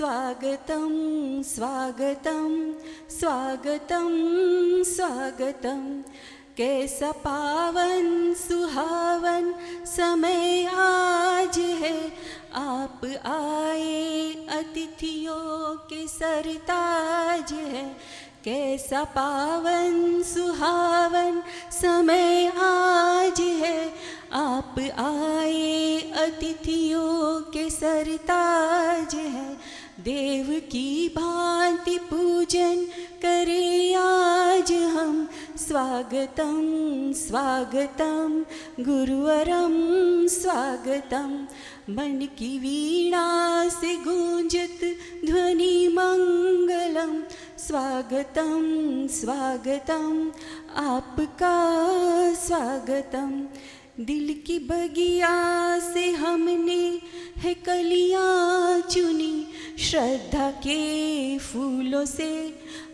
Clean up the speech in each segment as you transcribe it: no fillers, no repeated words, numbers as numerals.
स्वागतं स्वागतं स्वागतं स्वागतं। कैसा पावन सुहावन समय आज है, आप आए अतिथियों के सरताज है। कैसा पावन सुहावन समय आज है, आप आए अतिथियों के सरताज है। देव की भांति पूजन करे आज हम, स्वागतं स्वागतं गुरुवरं स्वागतं। मन की वीणा से गूंजत ध्वनि मंगलम, स्वागतं स्वागतं आपका स्वागतं। दिल की बगिया से हमने है कलियां चुनी, श्रद्धा के फूलों से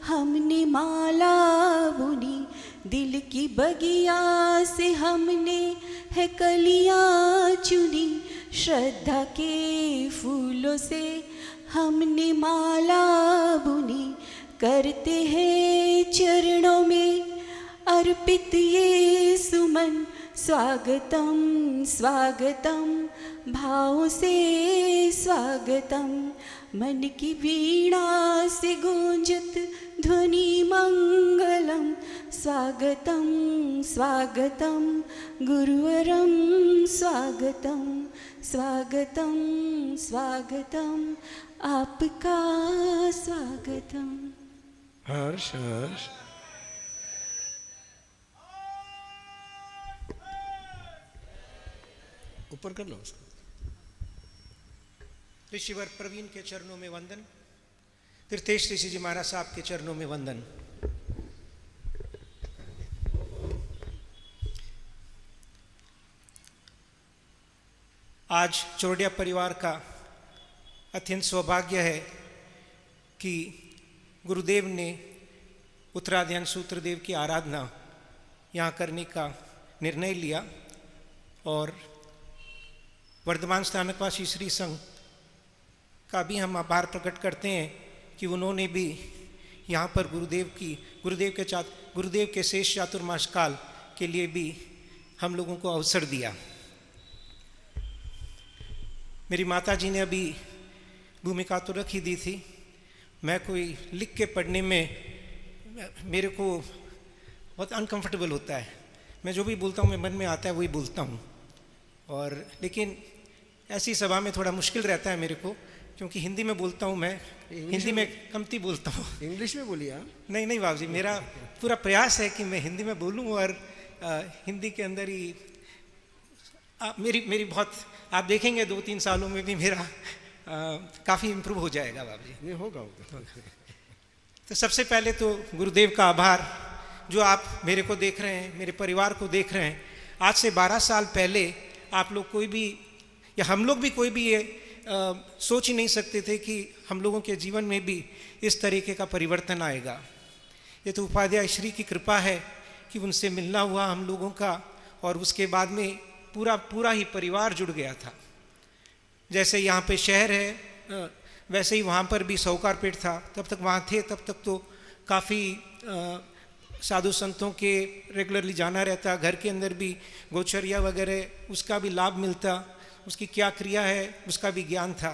हमने माला बुनी। दिल की बगिया से हमने है कलियां चुनी, श्रद्धा के फूलों से हमने माला बुनी। करते हैं चरणों में अर्पित ये सुमन, स्वागतं स्वागतं भाव से स्वागतं। मन की वीणा से गूंजत ध्वनि मंगलम, स्वागतं स्वागतं गुरुवरं स्वागतं। स्वागतं स्वागतं आपका स्वागतं। हर्ष हर्ष। ऊपर कर लो उसको। ऋषिवर प्रवीण के चरणों में वंदन। तीर्थेश ऋषि जी महाराज साहब के चरणों में वंदन। आज चौरडिया परिवार का अत्यंत सौभाग्य है कि गुरुदेव ने उत्तराध्ययन सूत्रदेव की आराधना यहाँ करने का निर्णय लिया और वर्धमान स्थानकवासी श्री संघ का भी हम आभार प्रकट करते हैं कि उन्होंने भी यहाँ पर गुरुदेव के शेष चातुर्मास काल के लिए भी हम लोगों को अवसर दिया। मेरी माता जी ने अभी भूमिका तो रख ही दी थी। मैं कोई लिख के पढ़ने में मेरे को बहुत अनकंफर्टेबल होता है। मैं जो भी बोलता हूँ, मैं मन में आता है वही बोलता हूँ। और लेकिन ऐसी सभा में थोड़ा मुश्किल रहता है मेरे को, क्योंकि हिंदी में बोलता हूँ। मैं हिंदी में कमती बोलता हूँ। इंग्लिश में बोलिए। नहीं बाबू जी, मेरा पूरा प्रयास है कि मैं हिंदी में बोलूँ और हिंदी के अंदर ही मेरी बहुत, आप देखेंगे 2-3 सालों में भी मेरा काफ़ी इम्प्रूव हो जाएगा बाबू जी। ये होगा। तो सबसे पहले तो गुरुदेव का आभार, जो आप मेरे को देख रहे हैं, मेरे परिवार को देख रहे हैं। आज से 12 साल पहले आप लोग कोई भी या हम लोग भी कोई भी ये सोच ही नहीं सकते थे कि हम लोगों के जीवन में भी इस तरीके का परिवर्तन आएगा। ये तो उपाध्याय श्री की कृपा है कि उनसे मिलना हुआ हम लोगों का, और उसके बाद में पूरा ही परिवार जुड़ गया था। जैसे यहाँ पे शहर है वैसे ही वहाँ पर भी सौकारपेट था। तब तक वहाँ थे, तब तक तो काफ़ी साधु संतों के रेगुलरली जाना रहता। घर के अंदर भी गोचरिया वगैरह उसका भी लाभ मिलता, उसकी क्या क्रिया है उसका भी ज्ञान था।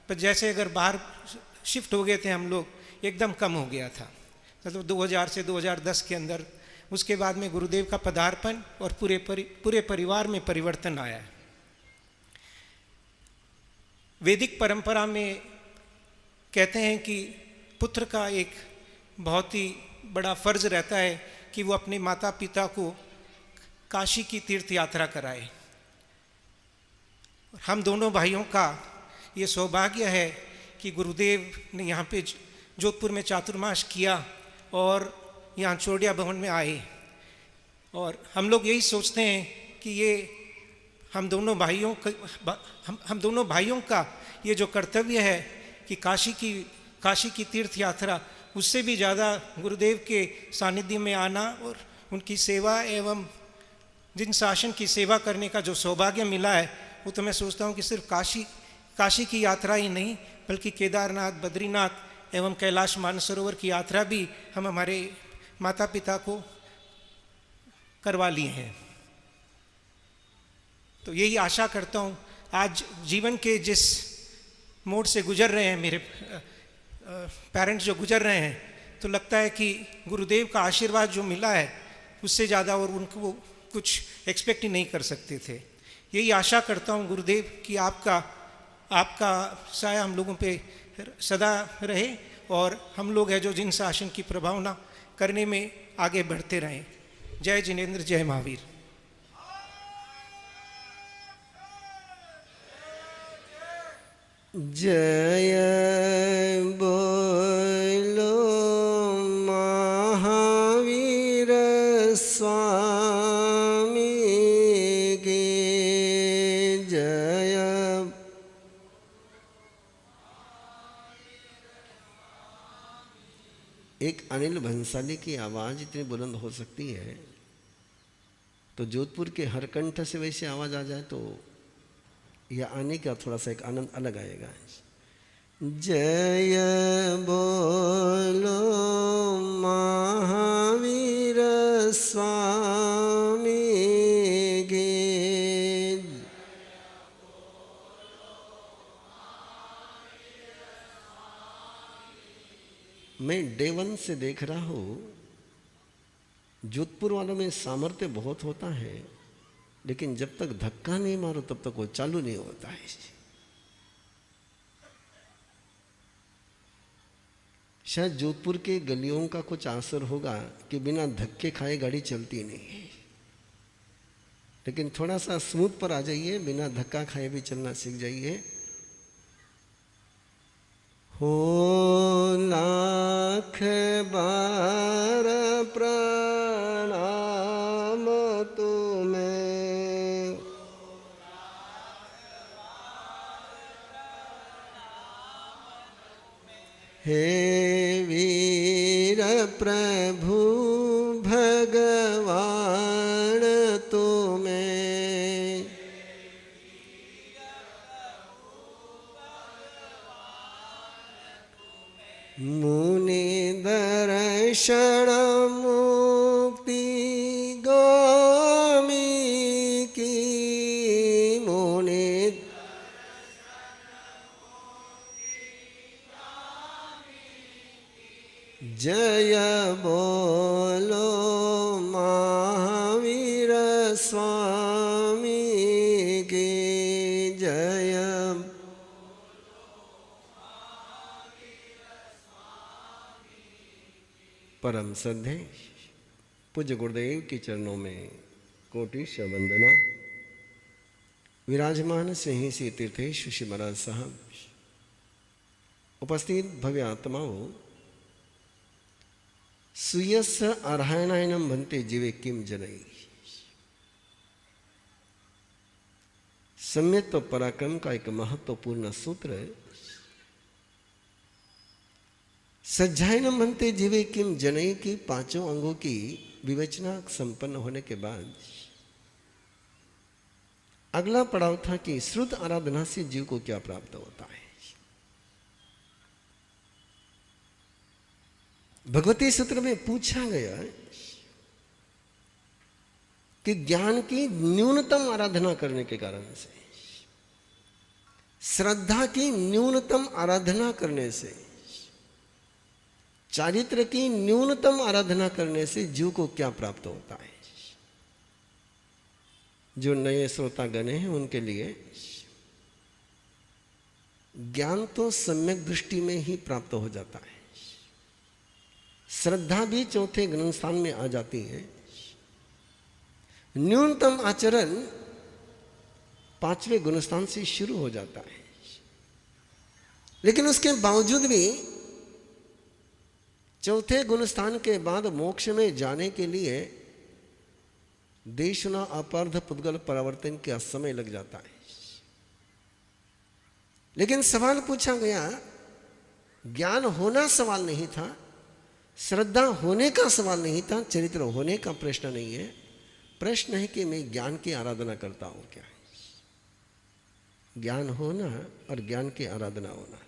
पर जैसे अगर बाहर शिफ्ट हो गए थे हम लोग, एकदम कम हो गया था। मतलब 2000 से 2010 के अंदर, उसके बाद में गुरुदेव का पदार्पण और पूरे परिवार में परिवर्तन आया है। वैदिक परंपरा में कहते हैं कि पुत्र का एक बहुत ही बड़ा फर्ज रहता है कि वो अपने माता पिता को काशी की तीर्थ यात्रा कराए। हम दोनों भाइयों का ये सौभाग्य है कि गुरुदेव ने यहाँ पे जोधपुर में चातुर्मास किया और यहाँ चौरडिया भवन में आए। और हम लोग यही सोचते हैं कि ये हम दोनों भाइयों का ये जो कर्तव्य है कि काशी की तीर्थ यात्रा, उससे भी ज़्यादा गुरुदेव के सानिध्य में आना और उनकी सेवा एवं जिन शासन की सेवा करने का जो सौभाग्य मिला है, वो तो मैं सोचता हूँ कि सिर्फ काशी काशी की यात्रा ही नहीं बल्कि केदारनाथ, बद्रीनाथ एवं कैलाश मानसरोवर की यात्रा भी हम हमारे माता पिता को करवा लिए हैं। तो यही आशा करता हूँ आज जीवन के जिस मोड़ से गुजर रहे हैं मेरे पेरेंट्स जो गुजर रहे हैं, तो लगता है कि गुरुदेव का आशीर्वाद जो मिला है उससे ज़्यादा और उनको कुछ एक्सपेक्ट ही नहीं कर सकते थे। यही आशा करता हूँ गुरुदेव कि आपका साया हम लोगों पे सदा रहे और हम लोग हैं जो जिन शासन की प्रभावना करने में आगे बढ़ते रहें। जय जिनेंद्र, जय महावीर। जय बोलो महावीर स्वामी की जय। एक अनिल भंसाली की आवाज इतनी बुलंद हो सकती है, तो जोधपुर के हरकंठ से वैसे आवाज आ जाए तो यह आने का थोड़ा सा एक आनंद अलग आएगा। जय बोलो महावीर स्वामी की। मैं डे वन से देख रहा हूँ जोधपुर वालों में सामर्थ्य बहुत होता है, लेकिन जब तक धक्का नहीं मारो तब तक वो चालू नहीं होता है। शायद जोधपुर के गलियों का कुछ असर होगा कि बिना धक्के खाए गाड़ी चलती नहीं है, लेकिन थोड़ा सा स्मूथ पर आ जाइए, बिना धक्का खाए भी चलना सीख जाइए। हो लाख बार प्रणाम तुम्हें, हे वीर प्रभु भगवान तुम्हें। मुनि दर्शन मुक्ति गामी की, मुनि जय बोलो महावीर स्वामी की जय। परम श्रद्धेय पूज्य गुरुदेव के चरणों में कोटिश वंदना। विराजमान स्नेही श्री तीर्थेश श्री महाराज साहब, उपस्थित भव्य आत्माओं, सुयस्य अर्हायणायनम भन्ते जीवे किम जनई। सम्यत्व पराक्रम का एक महत्वपूर्ण सूत्र है। सज्जायनम भन्ते जीवे किम जनई की पांचों अंगों की विवेचना संपन्न होने के बाद अगला पड़ाव था कि श्रुत आराधना से जीव को क्या प्राप्त होता है। भगवती सूत्र में पूछा गया कि ज्ञान की न्यूनतम आराधना करने के कारण से, श्रद्धा की न्यूनतम आराधना करने से, चारित्र की न्यूनतम आराधना करने से जीव को क्या प्राप्त होता है। जो नए श्रोतागण हैं उनके लिए ज्ञान तो सम्यक दृष्टि में ही प्राप्त हो जाता है, श्रद्धा भी चौथे गुणस्थान में आ जाती है, न्यूनतम आचरण पांचवें गुणस्थान से शुरू हो जाता है। लेकिन उसके बावजूद भी चौथे गुणस्थान के बाद मोक्ष में जाने के लिए देशना अपार्ध पुद्गल परावर्तन का समय लग जाता है। लेकिन सवाल पूछा गया, ज्ञान होना सवाल नहीं था, श्रद्धा होने का सवाल नहीं था, चरित्र होने का प्रश्न नहीं है। प्रश्न है कि मैं ज्ञान की आराधना करता हूं क्या। ज्ञान होना और ज्ञान की आराधना होना,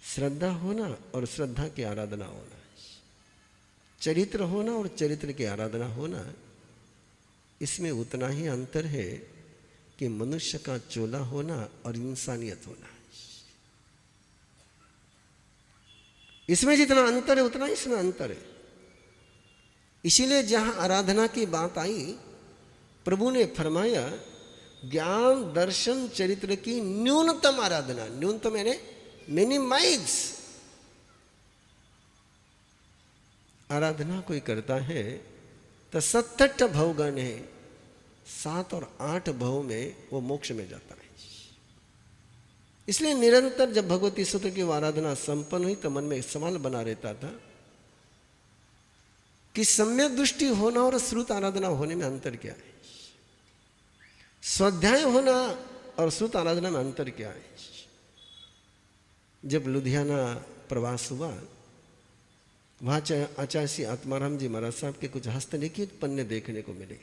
श्रद्धा होना और श्रद्धा की आराधना होना, चरित्र होना और चरित्र की आराधना होना, इसमें उतना ही अंतर है कि मनुष्य का चोला होना और इंसानियत होना। इसमें जितना अंतर है उतना इसमें अंतर है। इसीलिए जहां आराधना की बात आई, प्रभु ने फरमाया ज्ञान दर्शन चरित्र की न्यूनतम आराधना, न्यूनतम यानी मिनिमाइज आराधना कोई करता है तो 67 भवगण है, 7 और 8 भव में वो मोक्ष में जाता है। इसलिए निरंतर जब भगवती सूत्र की वो आराधना संपन्न हुई तो मन में एक सवाल बना रहता था कि सम्यक दृष्टि होना और श्रुत आराधना होने में अंतर क्या है, स्वाध्याय होना और श्रुत आराधना में अंतर क्या है। जब लुधियाना प्रवास हुआ, वहां आचार्य श्री आत्माराम जी महाराज साहब के कुछ हस्तलिखित पन्ने देखने को मिले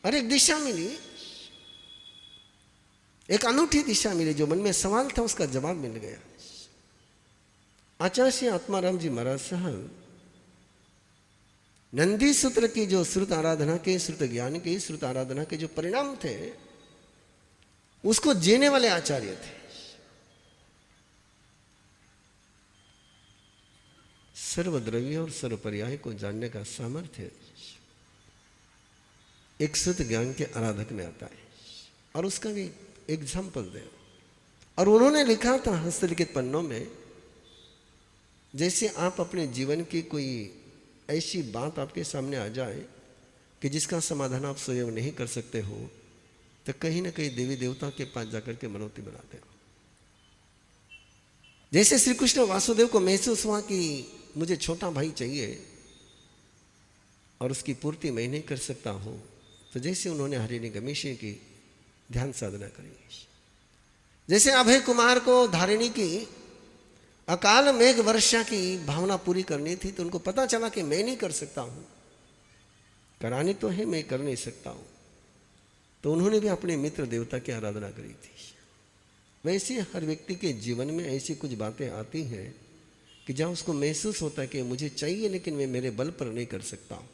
और एक दिशा मिली, एक अनूठी दिशा मिली। जो मन में सवाल था उसका जवाब मिल गया। आचार्य श्री आत्माराम जी महाराज साहब नंदी सूत्र की जो श्रुत आराधना के, श्रुत ज्ञान के, श्रुत आराधना के जो परिणाम थे उसको जीने वाले आचार्य थे। सर्वद्रव्य और सर्वपर्याय को जानने का सामर्थ्य एक श्रुत ज्ञान के आराधक में आता है। और उसका भी एग्जाम्पल दे। और उन्होंने लिखा था हस्तलिखित पन्नों में, जैसे आप अपने जीवन की कोई ऐसी बात आपके सामने आ जाए कि जिसका समाधान आप स्वयं नहीं कर सकते हो, तो कहीं ना कहीं देवी देवता के पास जाकर के मनौती बनाते हो। जैसे श्री कृष्ण वासुदेव को महसूस हुआ कि मुझे छोटा भाई चाहिए और उसकी पूर्ति मैं नहीं कर सकता हूं, तो जैसे उन्होंने हरिणी गमीशी की ध्यान साधना करी, जैसे अभय कुमार को धारिणी की अकाल मेघ वर्षा की भावना पूरी करनी थी, तो उनको पता चला कि मैं नहीं कर सकता हूं, करानी तो है मैं कर नहीं सकता हूं, तो उन्होंने भी अपने मित्र देवता की आराधना करी थी। वैसे हर व्यक्ति के जीवन में ऐसी कुछ बातें आती हैं कि जहां उसको महसूस होता है कि मुझे चाहिए लेकिन मैं मेरे बल पर नहीं कर सकता हूं।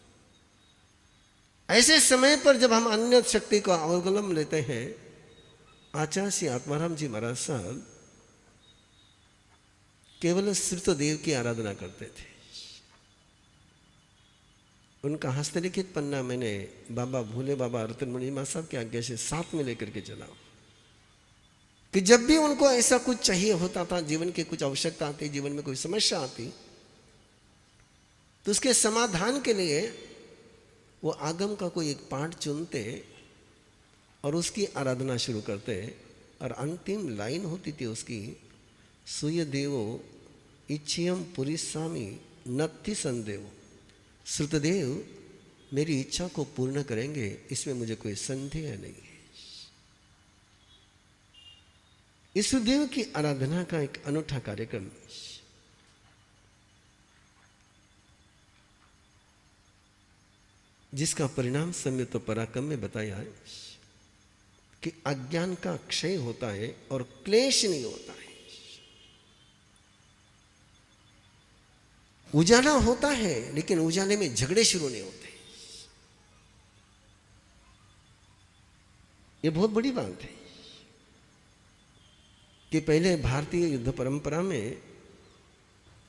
ऐसे समय पर जब हम अन्य शक्ति को अवलंबन लेते हैं, आचार्य श्री आत्माराम जी महाराज साहब केवल श्रुतदेव की आराधना करते थे। उनका हस्तलिखित पन्ना मैंने बाबा भूले बाबा रतनमणि मां साहब की आज्ञा से साथ में लेकर के चला कि जब भी उनको ऐसा कुछ चाहिए होता था, जीवन की कुछ आवश्यकता आती, जीवन में कोई समस्या आती, तो उसके समाधान के लिए वो आगम का कोई एक पाठ चुनते और उसकी आराधना शुरू करते। और अंतिम लाइन होती थी उसकी, सूय देवो इच्छियम पुरीस्वामी नत्थि संदेव। श्रुतदेव मेरी इच्छा को पूर्ण करेंगे, इसमें मुझे कोई संदेह नहीं है। ईश्वरदेव की आराधना का एक अनूठा कार्यक्रम, जिसका परिणाम संयुक्त पराक्रम में बताया है कि अज्ञान का क्षय होता है और क्लेश नहीं होता है। उजाला होता है लेकिन उजाले में झगड़े शुरू नहीं होते। यह बहुत बड़ी बात है कि पहले भारतीय युद्ध परंपरा में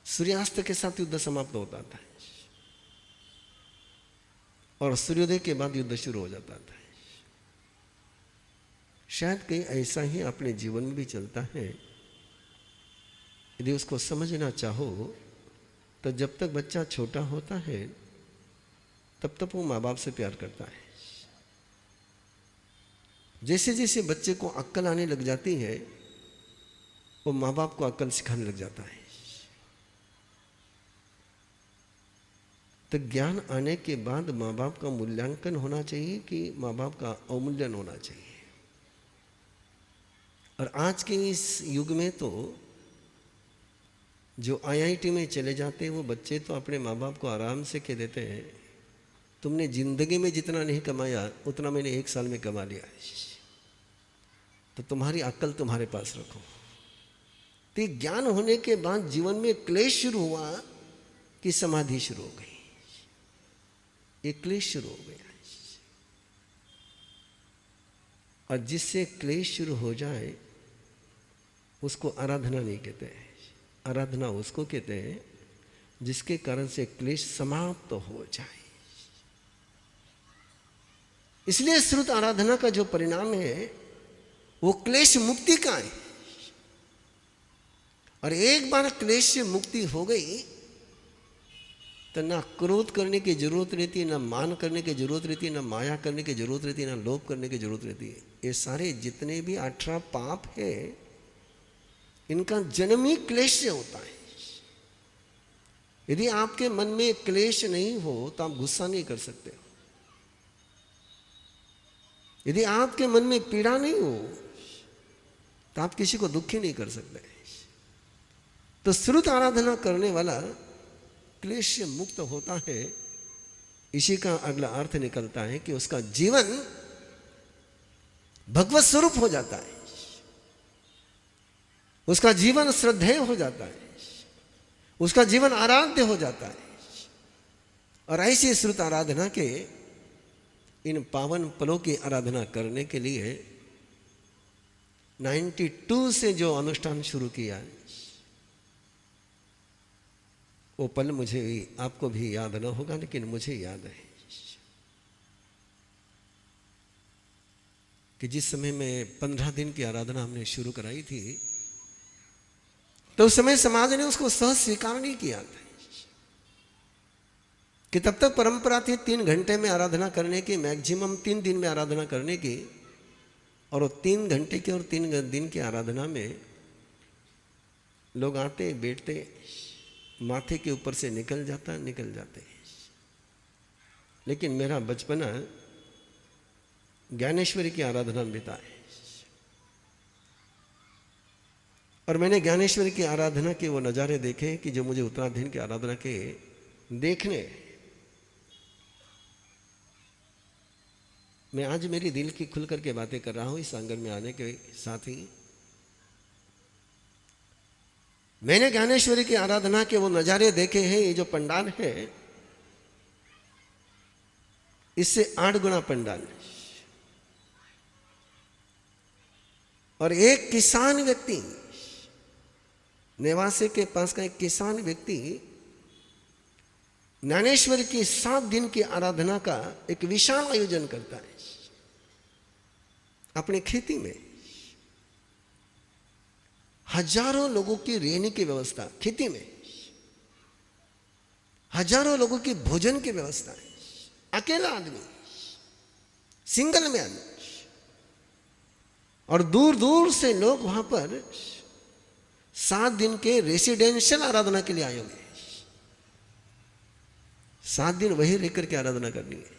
सूर्यास्त के साथ युद्ध समाप्त होता था और सूर्योदय के बाद युद्ध शुरू हो जाता था। शायद कहीं ऐसा ही अपने जीवन में भी चलता है। यदि उसको समझना चाहो तो जब तक बच्चा छोटा होता है तब तक वो माँ बाप से प्यार करता है। जैसे जैसे बच्चे को अक्ल आने लग जाती है, वो माँ बाप को अक्ल सिखाने लग जाता है। तो ज्ञान आने के बाद माँ बाप का मूल्यांकन होना चाहिए कि माँ बाप का अवमूल्यन होना चाहिए। और आज के इस युग में तो जो IIT में चले जाते हैं वो बच्चे तो अपने माँ बाप को आराम से कह देते हैं तुमने जिंदगी में जितना नहीं कमाया उतना मैंने 1 साल में कमा लिया, तो तुम्हारी अक्ल तुम्हारे पास रखो। तो ज्ञान होने के बाद जीवन में क्लेश शुरू हुआ कि समाधि शुरू हो गई, ये क्लेश शुरू हो गया। और जिससे क्लेश शुरू हो जाए उसको आराधना नहीं कहते हैं। आराधना उसको कहते हैं जिसके कारण से क्लेश समाप्त हो जाए। इसलिए श्रुत आराधना का जो परिणाम है वो क्लेश मुक्ति का है। और एक बार क्लेश से मुक्ति हो गई तो ना क्रोध करने की जरूरत रहती, ना मान करने की जरूरत रहती, ना माया करने की जरूरत रहती, ना लोभ करने की जरूरत रहती है। ये सारे जितने भी 18 पाप है इनका जन्म ही क्लेश से होता है। यदि आपके मन में क्लेश नहीं हो तो आप गुस्सा नहीं कर सकते। यदि आपके मन में पीड़ा नहीं हो तो आप किसी को दुखी नहीं कर सकते। तो श्रुत आराधना करने वाला क्लेश से मुक्त होता है। इसी का अगला अर्थ निकलता है कि उसका जीवन भगवत स्वरूप हो जाता है, उसका जीवन श्रद्धेय हो जाता है, उसका जीवन आराध्य हो जाता है। और ऐसी श्रुत आराधना के इन पावन पलों की आराधना करने के लिए 92 से जो अनुष्ठान शुरू किया वो पल मुझे भी, आपको भी याद न होगा लेकिन मुझे याद है कि जिस समय में 15 दिन की आराधना हमने शुरू कराई थी तो उस समय समाज ने उसको सहज स्वीकार नहीं किया था कि तब तक परंपरा थी 3 घंटे में आराधना करने की, मैक्सिमम 3 दिन में आराधना करने की। और वो 3 घंटे की और 3 दिन की आराधना में लोग आते बैठते, माथे के ऊपर से निकल जाते। लेकिन मेरा बचपना ज्ञानेश्वरी की आराधना में बीता है और मैंने ज्ञानेश्वरी की आराधना के वो नज़ारे देखे कि जो मुझे उत्तराधीन की आराधना के देखने। मैं आज मेरी दिल की खुल करके बातें कर रहा हूं इस आंगन में आने के साथ ही। मैंने ज्ञानेश्वरी की आराधना के वो नज़ारे देखे हैं। ये जो पंडाल है इससे 8 गुना पंडाल, और एक किसान व्यक्ति, नेवासे के पास का एक किसान व्यक्ति ज्ञानेश्वरी की 7 दिन की आराधना का एक विशाल आयोजन करता है अपनी खेती में। हजारों लोगों की रहने की व्यवस्था खेती में, हजारों लोगों की भोजन की व्यवस्था है। अकेला आदमी, सिंगल मैन, और दूर दूर से लोग वहां पर 7 दिन के रेसिडेंशियल आराधना के लिए आए होंगे। 7 दिन वही रहकर के आराधना करनी है।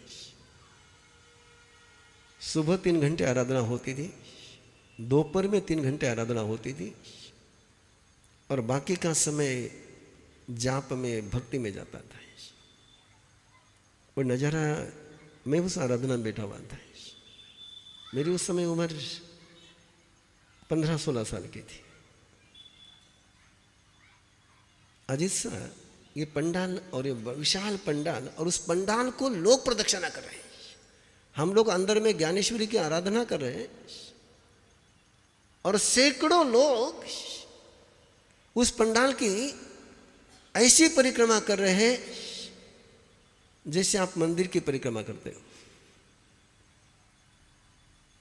सुबह 3 घंटे आराधना होती थी, दोपहर में 3 घंटे आराधना होती थी, और बाकी का समय जाप में, भक्ति में जाता था। वो नज़ारा, मैं उस आराधना में बैठा हुआ था। मेरी उस समय उम्र 15-16 साल की थी। अजीत सा ये पंडाल, और ये विशाल पंडाल, और उस पंडाल को लोग प्रदक्षिणा कर रहे हैं। हम लोग अंदर में ज्ञानेश्वरी की आराधना कर रहे हैं और सैकड़ों लोग उस पंडाल की ऐसी परिक्रमा कर रहे हैं जैसे आप मंदिर की परिक्रमा करते हो।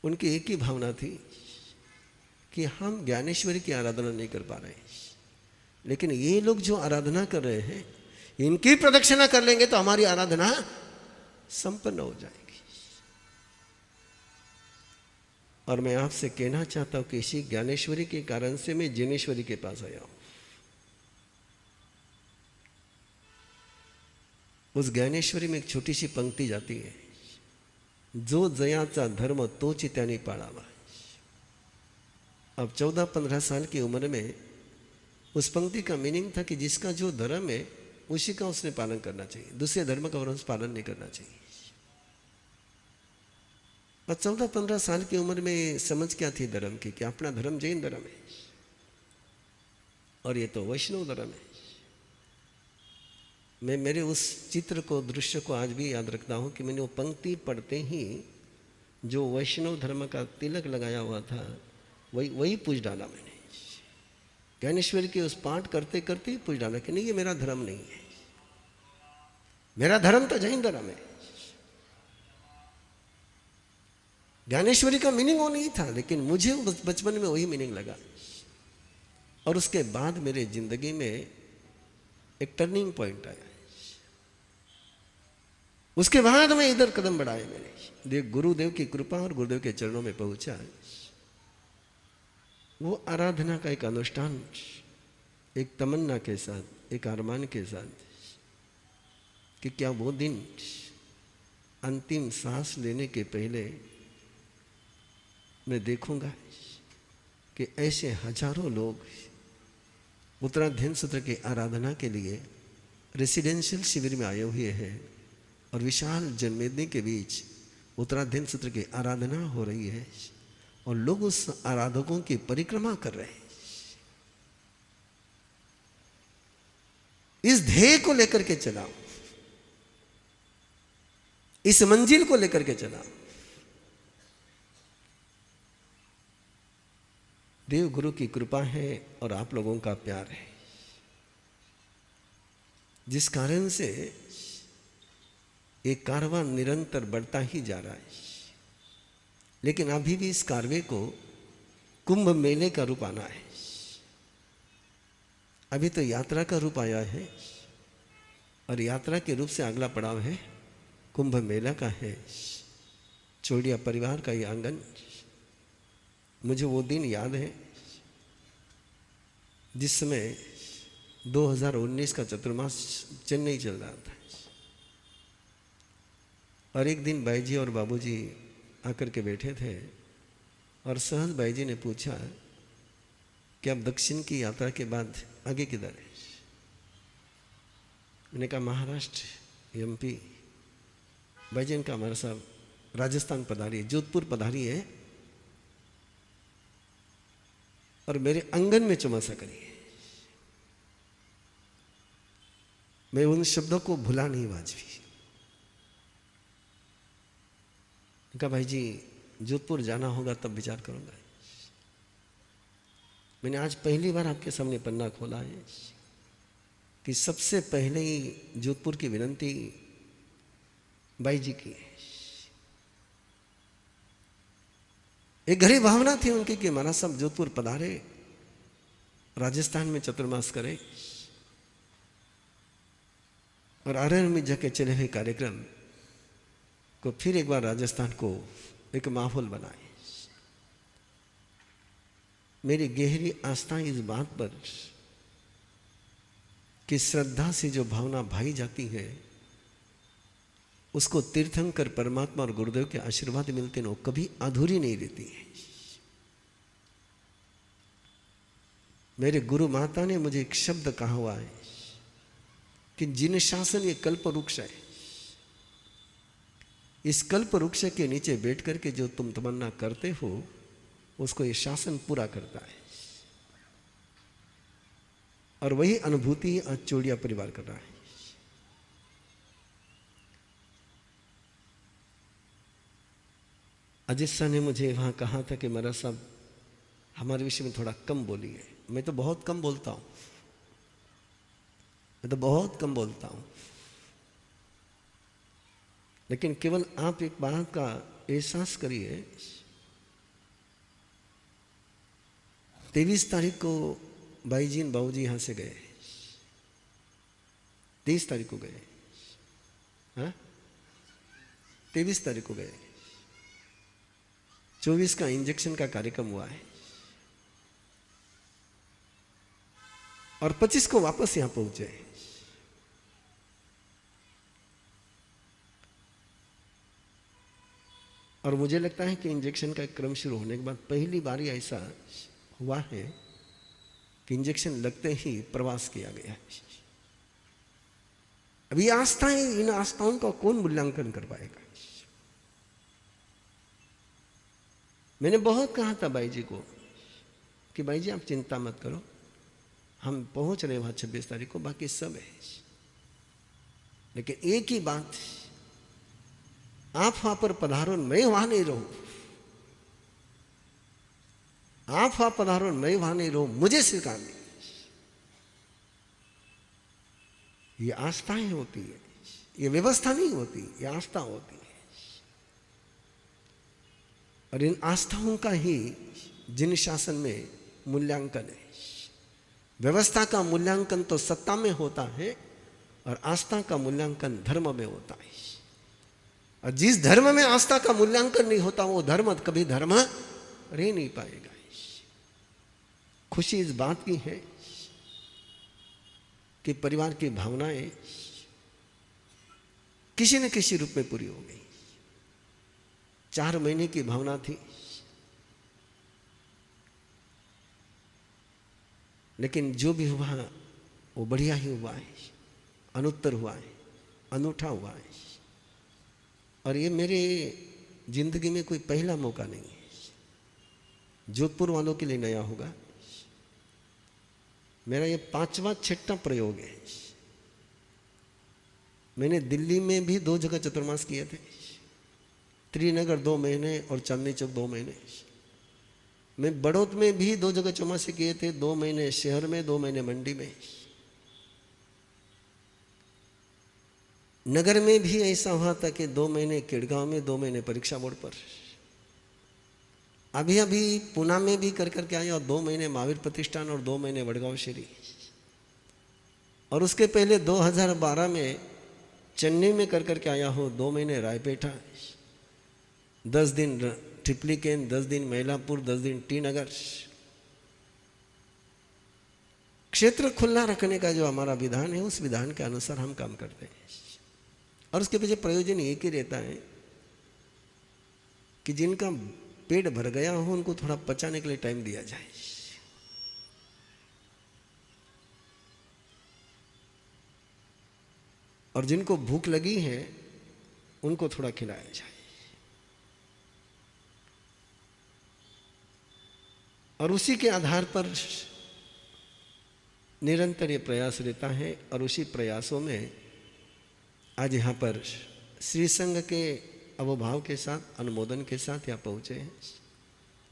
उनकी एक ही भावना थी कि हम ज्ञानेश्वरी की आराधना नहीं कर पा रहे, लेकिन ये लोग जो आराधना कर रहे हैं इनकी प्रदक्षिणा कर लेंगे तो हमारी आराधना संपन्न हो जाएगी। और मैं आपसे कहना चाहता हूं कि इसी ज्ञानेश्वरी के कारण से मैं जिनेश्वरी के पास आया हूं। उस ज्ञानेश्वरी में एक छोटी सी पंक्ति जाती है, जो जयाचा धर्म तोच त्याने पाळावा। अब 14-15 साल की उम्र में उस पंक्ति का मीनिंग था कि जिसका जो धर्म है उसी का उसने पालन करना चाहिए, दूसरे धर्म का पालन नहीं करना चाहिए। और 14-15 साल की उम्र में समझ क्या थी धर्म की, कि अपना धर्म जैन धर्म है और ये तो वैष्णव धर्म है। मैं मेरे उस चित्र को, दृश्य को आज भी याद रखता हूँ कि मैंने वो पंक्ति पढ़ते ही जो वैष्णव धर्म का तिलक लगाया हुआ था वही पूछ डाला मैंने। ज्ञानेश्वर के उस पाठ करते करते ही पूछ डाला कि नहीं, ये मेरा धर्म नहीं है, मेरा धर्म तो जैन धर्म है। ज्ञानेश्वरी का मीनिंग वो नहीं था, लेकिन मुझे बचपन में वही मीनिंग लगा। और उसके बाद मेरे जिंदगी में एक टर्निंग पॉइंट आया। उसके बाद मैं इधर कदम बढ़ाए मैंने, गुरुदेव की कृपा और गुरुदेव के चरणों में पहुंचा। वो आराधना का एक अनुष्ठान, एक तमन्ना के साथ, एक अरमान के साथ कि क्या वो दिन अंतिम सांस लेने के पहले मैं देखूंगा कि ऐसे हजारों लोग उत्तराध्ययन सूत्र की आराधना के लिए रेसिडेंशियल शिविर में आए हुए हैं और विशाल जनमेदनी के बीच उत्तराध्ययन सूत्र की आराधना हो रही है और लोग उस आराधकों की परिक्रमा कर रहे हैं। इस ध्येय को लेकर के चला, इस मंजिल को लेकर के चला। देव गुरु की कृपा है और आप लोगों का प्यार है, जिस कारण से एक कारवां निरंतर बढ़ता ही जा रहा है। लेकिन अभी भी इस कारवे को कुंभ मेले का रूप आना है। अभी तो यात्रा का रूप आया है और यात्रा के रूप से अगला पड़ाव है कुंभ मेला का है। चोड़िया परिवार का ये आंगन, मुझे वो दिन याद है जिस समय 2019 का चतुर्मास चेन्नई चल रहा था और एक दिन बाई जी और बाबूजी आकर के बैठे थे और सहज बाई जी ने पूछा कि अब दक्षिण की यात्रा के बाद आगे किधर है। मैंने कहा महाराष्ट्र, एमपी। बाई जी ने कहा हमारे साहब राजस्थान पधारी है, जोधपुर पधारी है और मेरे आंगन में चौमासा करिए। मैं उन शब्दों को भुला नहीं वाजबी। कहा भाई जी जोधपुर जाना होगा तब विचार करूंगा। मैंने आज पहली बार आपके सामने पन्ना खोला है कि सबसे पहले ही जोधपुर की विनंती बाई जी की है। एक गहरी भावना थी उनकी कि महाराज साहब जोधपुर पधारे, राजस्थान में चतुर्मास करे और आरण्य में जाके चले हुए कार्यक्रम को फिर एक बार राजस्थान को एक माहौल बनाए। मेरी गहरी आस्था इस बात पर कि श्रद्धा से जो भावना भाई जाती है उसको तीर्थंकर परमात्मा और गुरुदेव के आशीर्वाद मिलते हैं, वो कभी अधूरी नहीं रहती है। मेरे गुरु माता ने मुझे एक शब्द कहा हुआ है कि जिन शासन ये कल्प वृक्ष है, इस कल्प वृक्ष के नीचे बैठ करके जो तुम तमन्ना करते हो उसको ये शासन पूरा करता है। और वही अनुभूति आज चोड़िया परिवार कर रहा है। अजित शाह ने मुझे वहां कहा था कि महाराज साहब हमारे विषय में थोड़ा कम बोलिए। मैं तो बहुत कम बोलता हूं, मैं तो बहुत कम बोलता हूं, लेकिन केवल आप एक बात का एहसास करिए। 23 तारीख को बाईजी और बाबूजी यहां से गए, 23 तारीख को गए, हाँ 23 तारीख को गए, 24 का इंजेक्शन का कार्यक्रम हुआ है और 25 को वापस यहां पहुंचे। और मुझे लगता है कि इंजेक्शन का क्रम शुरू होने के बाद पहली बार ऐसा हुआ है कि इंजेक्शन लगते ही प्रवास किया गया है। अभी आस्थाएं, इन आस्थाओं का कौन मूल्यांकन कर पाएगा? मैंने बहुत कहा था भाई जी को कि भाई जी आप चिंता मत करो, हम पहुंच रहे वहां 26 तारीख को, बाकी सब है। लेकिन एक ही बात, आप वहां पर पधारो, मैं वहां नहीं रहूं। आप वहां पधारो, मैं वहां नहीं रहूं, मुझे स्वीकार नहीं। ये आस्थाएं होती है, ये व्यवस्था नहीं होती, ये आस्था होती है। और इन आस्थाओं का ही जिन शासन में मूल्यांकन है। व्यवस्था का मूल्यांकन तो सत्ता में होता है और आस्था का मूल्यांकन धर्म में होता है। और जिस धर्म में आस्था का मूल्यांकन नहीं होता वो धर्म कभी धर्म रह नहीं पाएगा। खुशी इस बात की है कि परिवार की भावनाएं किसी न किसी रूप में पूरी हो गई। 4 महीने की भावना थी, लेकिन जो भी हुआ वो बढ़िया ही हुआ है, अनुत्तर हुआ है, अनूठा हुआ है। और ये मेरे जिंदगी में कोई पहला मौका नहीं है, जोधपुर वालों के लिए नया होगा। मेरा ये 5वां 6वां प्रयोग है। मैंने दिल्ली में भी 2 जगह चतुर्मास किए थे, त्रिनगर 2 महीने और चांदनी चौक 2 महीने। मैं बड़ौत में भी 2 जगह चौमासे किए थे, 2 महीने शहर में, 2 महीने मंडी में। नगर में भी ऐसा हुआ था कि 2 महीने किड़गांव में, 2 महीने परीक्षा बोर्ड पर। अभी अभी पुणे में भी कर करके आया, और 2 महीने महावीर प्रतिष्ठान और 2 महीने वडगांव श्री। और उसके पहले 2012 में चेन्नई में कर करके आया हो, 2 महीने रायपेटा, 10 दिन ट्रिप्लिकेन, 10 दिन मैलापुर, 10 दिन टी नगर। क्षेत्र खुला रखने का जो हमारा विधान है, उस विधान के अनुसार हम काम करते हैं। और उसके पीछे प्रयोजन एक ही रहता है कि जिनका पेट भर गया हो उनको थोड़ा पचाने के लिए टाइम दिया जाए। और जिनको भूख लगी है उनको थोड़ा खिलाया जाए। और उसी के आधार पर निरंतर ये प्रयास रहता है। और उसी प्रयासों में आज यहाँ पर श्री संघ के अवभाव के साथ, अनुमोदन के साथ यहाँ पहुँचे हैं।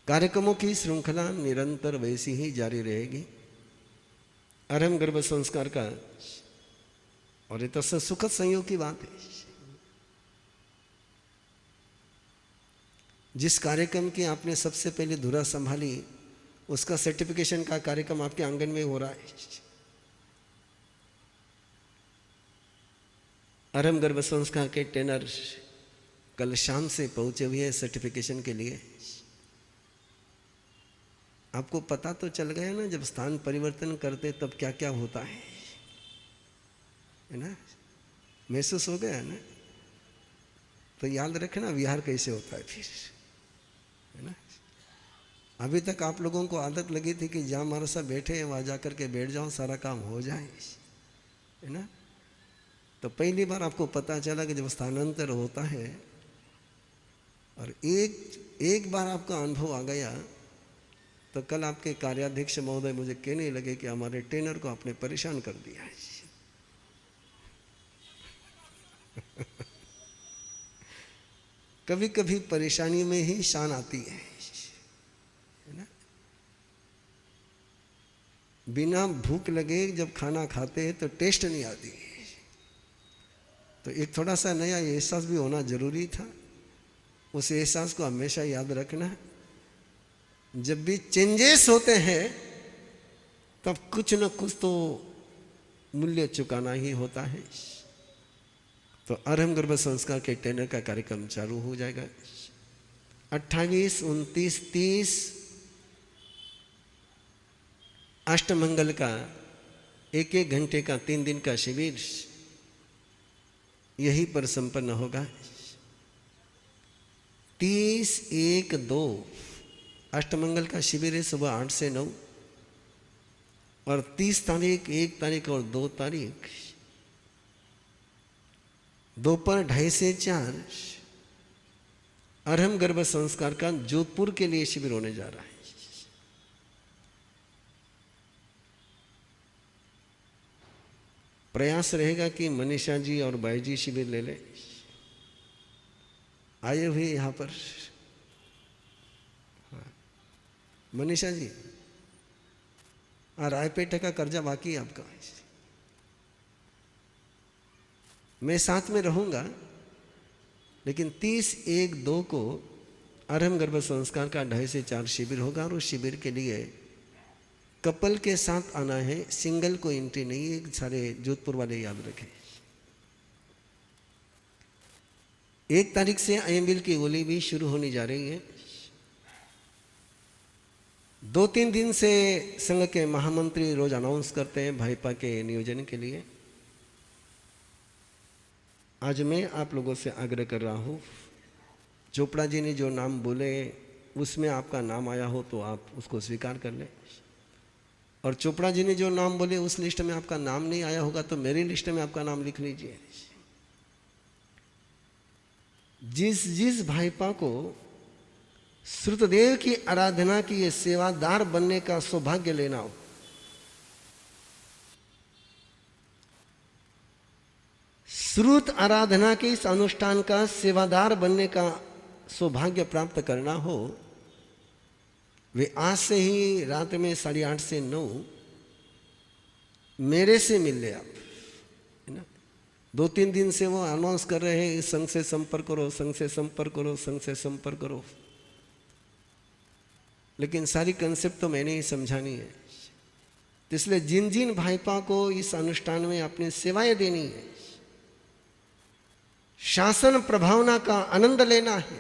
कार्यक्रमों की श्रृंखला निरंतर वैसी ही जारी रहेगी। आरंभ गर्भ संस्कार का, और ये तो सुखद संयोग की बात है। जिस कार्यक्रम की आपने सबसे पहले धुरा संभाली, उसका सर्टिफिकेशन का कार्यक्रम आपके आंगन में हो रहा है। आरंभ गर्भ संस्कार के टेनर कल शाम से पहुंचे हुए हैं सर्टिफिकेशन के लिए। आपको पता तो चल गया ना, जब स्थान परिवर्तन करते तब क्या क्या होता है ना? महसूस हो गया ना? तो याद रखना विहार कैसे होता है फिर, है ना? अभी तक आप लोगों को आदत लगी थी कि जहाँ हमारे साथ बैठे हैं वहाँ जाकर के बैठ जाओ, सारा काम हो जाए, है ना? तो पहली बार आपको पता चला कि जब स्थानांतर होता है और एक बार आपका अनुभव आ गया, तो कल आपके कार्याध्यक्ष महोदय मुझे कहने लगे कि हमारे ट्रेनर को आपने परेशान कर दिया है। कभी कभी परेशानी में ही शान आती है ना? बिना भूख लगे जब खाना खाते हैं तो टेस्ट नहीं आती है। तो एक थोड़ा सा नया एहसास भी होना जरूरी था। उस एहसास को हमेशा याद रखना। जब भी चेंजेस होते हैं तब कुछ न कुछ तो मूल्य चुकाना ही होता है। तो आरंभ गर्भ संस्कार के टेनर का कार्यक्रम चालू हो जाएगा। 28, 29, 30 अष्टमंगल का 1-1 घंटे का 3 दिन का शिविर यहीं पर संपन्न होगा। 30, 1, 2 अष्टमंगल का शिविर है सुबह 8 से 9, और 30 तारीख, 1 तारीख और 2 तारीख दोपहर 2:30 से 4 अर्हम गर्भ संस्कार का जोधपुर के लिए शिविर होने जा रहा है। प्रयास रहेगा कि मनीषा जी और बाई जी शिविर ले लें। आए हुए यहाँ पर मनीषा जी, रायपेट का कर्जा बाकी है आपका। मैं साथ में रहूंगा, लेकिन 30/1/2 को अर्हम गर्भ संस्कार का 2.5 से 4 शिविर होगा और उस शिविर के लिए कपल के साथ आना है, सिंगल को एंट्री नहीं है। सारे जोधपुर वाले याद रखें। 1 तारीख से आईएमएल की गोली भी शुरू होने जा रही है। 2-3 दिन से संघ के महामंत्री रोज अनाउंस करते हैं भाईपा के नियोजन के लिए। आज मैं आप लोगों से आग्रह कर रहा हूँ, चोपड़ा जी ने जो नाम बोले उसमें आपका नाम आया हो तो आप उसको स्वीकार कर लें, और चोपड़ा जी ने जो नाम बोले उस लिस्ट में आपका नाम नहीं आया होगा तो मेरी लिस्ट में आपका नाम लिख लीजिए। जिस भाईपा को श्रुतदेव की आराधना की ये सेवादार बनने का सौभाग्य लेना हो, श्रुत आराधना के इस अनुष्ठान का सेवादार बनने का सौभाग्य प्राप्त करना हो, वे आज से ही रात में 8:30 से 9 मेरे से मिल ले आप, है ना। 2-3 दिन से वो अनाउंस कर रहे हैं इस संघ से संपर्क करो, संघ से संपर्क करो, संघ से संपर्क करो, लेकिन सारी कंसेप्ट तो मैंने ही समझानी है। इसलिए जिन जिन भाईपा को इस अनुष्ठान में अपनी सेवाएं देनी है, शासन प्रभावना का आनंद लेना है,